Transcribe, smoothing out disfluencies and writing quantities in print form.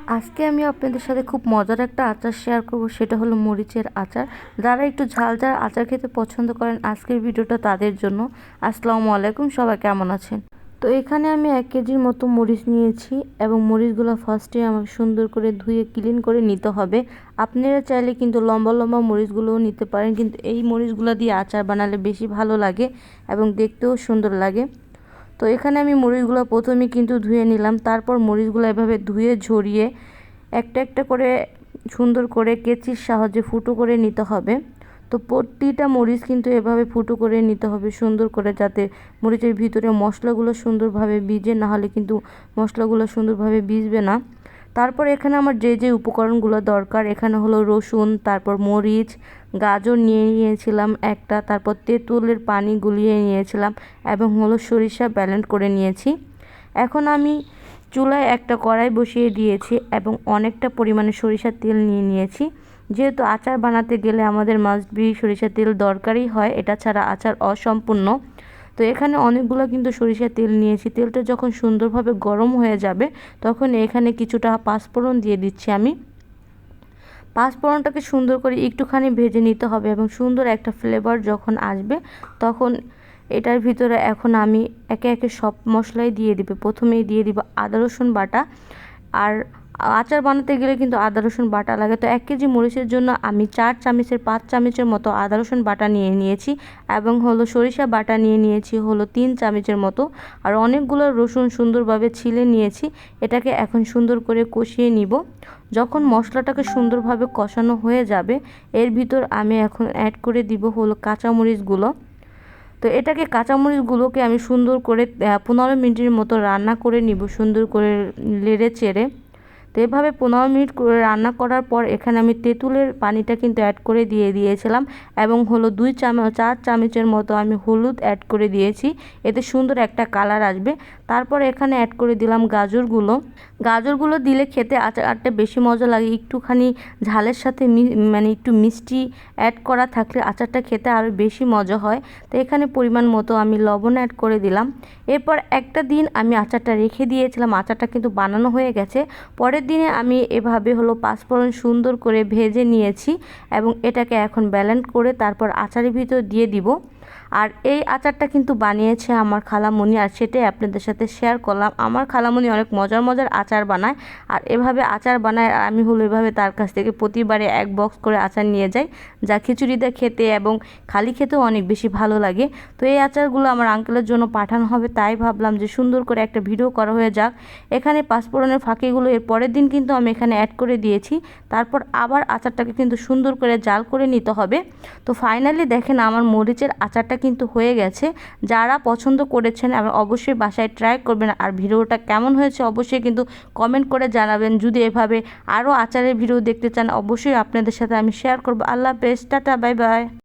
আজকে আমি আপনাদের সাথে খুব মজার একটা আচার শেয়ার করব, সেটা হলো মরিচের আচার। যারা একটু ঝাল ঝাল আচার খেতে পছন্দ করেন, আজকের ভিডিওটা তাদের জন্য। আসসালামু আলাইকুম, সবাই কেমন আছেন? তো এখানে আমি 1 কেজির মতো মরিচ নিয়েছি এবং মরিচগুলো ফার্স্টে আমাকে সুন্দর করে ধুয়ে ক্লিন করে নিতে হবে। আপনারা চাইলে কিন্তু লম্বা লম্বা মরিচগুলোও নিতে পারেন, কিন্তু এই মরিচগুলো দিয়ে আচার বানালে বেশি ভালো লাগে এবং দেখতেও সুন্দর লাগে। তো এখানে আমি মরিচগুলো প্রথমে কিন্তু ধুয়ে নিলাম, তারপর মরিচগুলো এভাবে ধুয়ে ঝরিয়ে একটা একটা করে সুন্দর করে কেচির সাহায্যে ফুটো করে নিতে হবে। তো প্রতিটা মরিচ কিন্তু এভাবে ফুটো করে নিতে হবে সুন্দর করে, যাতে মরিচের ভিতরে মশলাগুলো সুন্দরভাবে ভিজে, না হলে কিন্তু মশলাগুলো সুন্দরভাবে ভিজবে না। তারপর এখানে আমার যে যে উপকরণগুলো দরকার, এখানে হলো রসুন, তারপর মরিচ, গাজর নিয়ে নিয়েছিলাম একটা, তারপর তেঁতুলের পানি গুলিয়ে নিয়েছিলাম এবং হলো সরিষা ব্লেন্ড করে নিয়েছি। এখন আমি চুলায় একটা কড়াই বসিয়ে দিয়েছি এবং অনেকটা পরিমাণে সরিষার তেল নিয়ে নিয়েছি। যেহেতু আচার বানাতে গেলে আমাদের মাস্ট বি সরিষার তেল দরকারই হয়, এটা ছাড়া আচার অসম্পূর্ণ। তো এখানে অনেকগুলো কিন্তু সরিষার তেল নিয়েছি। তেলটা যখন সুন্দরভাবে গরম হয়ে যাবে, তখন এখানে কিছুটা পাঁচফোড়ন দিয়ে দিচ্ছি আমি। পাঁচফোড়নটাকে সুন্দর করে একটুখানি ভেজে নিতে হবে এবং সুন্দর একটা ফ্লেভার যখন আসবে, তখন এটার ভিতরে এখন আমি একে একে সব মশলাই দিয়ে দিব। প্রথমেই দিয়ে দিব আদা রসুন বাটা। আর আচার বানাতে গেলে কিন্তু আদা রসুন বাটা লাগে। তো 1 কেজি মরিচের জন্য আমি 4 চামচের 5 চামচের মতো আদা রসুন বাটা নিয়ে নিয়েছি এবং হলো সরিষা বাটা নিয়ে নিয়েছি হলো 3 চামচের মতো। আর অনেকগুলো রসুন সুন্দরভাবে ছিলে নিয়েছি। এটাকে এখন সুন্দর করে কষিয়ে নিব। যখন মশলাটাকে সুন্দরভাবে কষানো হয়ে যাবে, এর ভিতর আমি এখন অ্যাড করে দিব হলো কাঁচামরিচগুলো। তো এটাকে কাঁচামরিচগুলোকে আমি সুন্দর করে 15 মিনিটের মতো রান্না করে নিব, সুন্দর করে নেড়ে চেড়ে। তো এভাবে 15 মিনিট করে রান্না করার পর এখানে আমি তেঁতুলের পানিটা কিন্তু অ্যাড করে দিয়েছিলাম এবং হলো 4 চামচের মতো আমি হলুদ অ্যাড করে দিয়েছি, এতে সুন্দর একটা কালার আসবে। তারপর এখানে অ্যাড করে দিলাম গাজরগুলো দিলে খেতে আচারটা বেশি মজা লাগে। একটুখানি ঝালের সাথে মানে একটু মিষ্টি অ্যাড করা থাকলে আচারটা খেতে আরও বেশি মজা হয়। তো এখানে পরিমাণ মতো আমি লবণ অ্যাড করে দিলাম। এরপর একটা দিন আমি আচারটা রেখে দিয়েছিলাম। আচারটা কিন্তু বানানো হয়ে গেছে। পরের দিনে আমি এভাবে হলো পাঁচফোড়ন সুন্দর করে ভেজে নিয়েছি এবং এটাকে এখন ব্লেন্ড করে তারপর আচারের ভিতর দিয়ে দিব। আর এই আচারটা কিন্তু বানিয়েছে আমার খালামণি, আর সেটাই আপনাদের সাথে শেয়ার করলাম। আমার খালামণি অনেক মজার মজার আচার বানায়, আর এভাবে আচার বানায়। আর আমি হলো এভাবে তার কাছ থেকে প্রতিবারে 1 বক্স করে আচার নিয়ে যাই, যা খিচুড়িতে খেতে এবং খালি খেতেও অনেক বেশি ভালো লাগে। তো এই আচারগুলো আমার আঙ্কেলের জন্য পাঠানো হবে, তাই ভাবলাম যে সুন্দর করে একটা ভিডিও করা হয়ে যাক। এখানে পাঁচফোড়নের ফাঁকিগুলো এর পরের দিন কিন্তু আমি এখানে অ্যাড করে দিয়েছি। তারপর আবার আচারটাকে কিন্তু সুন্দর করে জাল করে নিতে হবে। তো ফাইনালি দেখেন আমার মরিচের আচারটা কিন্তু হয়ে গেছে। যারা পছন্দ করেছেন অবশ্যই বাসায় ট্রাই করবেন। আর ভিডিওটা কেমন হয়েছে অবশ্যই কিন্তু কমেন্ট করে জানাবেন। যদি এভাবে আরও আচারের ভিডিও দেখতে চান, অবশ্যই আপনাদের সাথে আমি শেয়ার করব। আল্লাহ হাফেজ, টাটা, বাই বাই।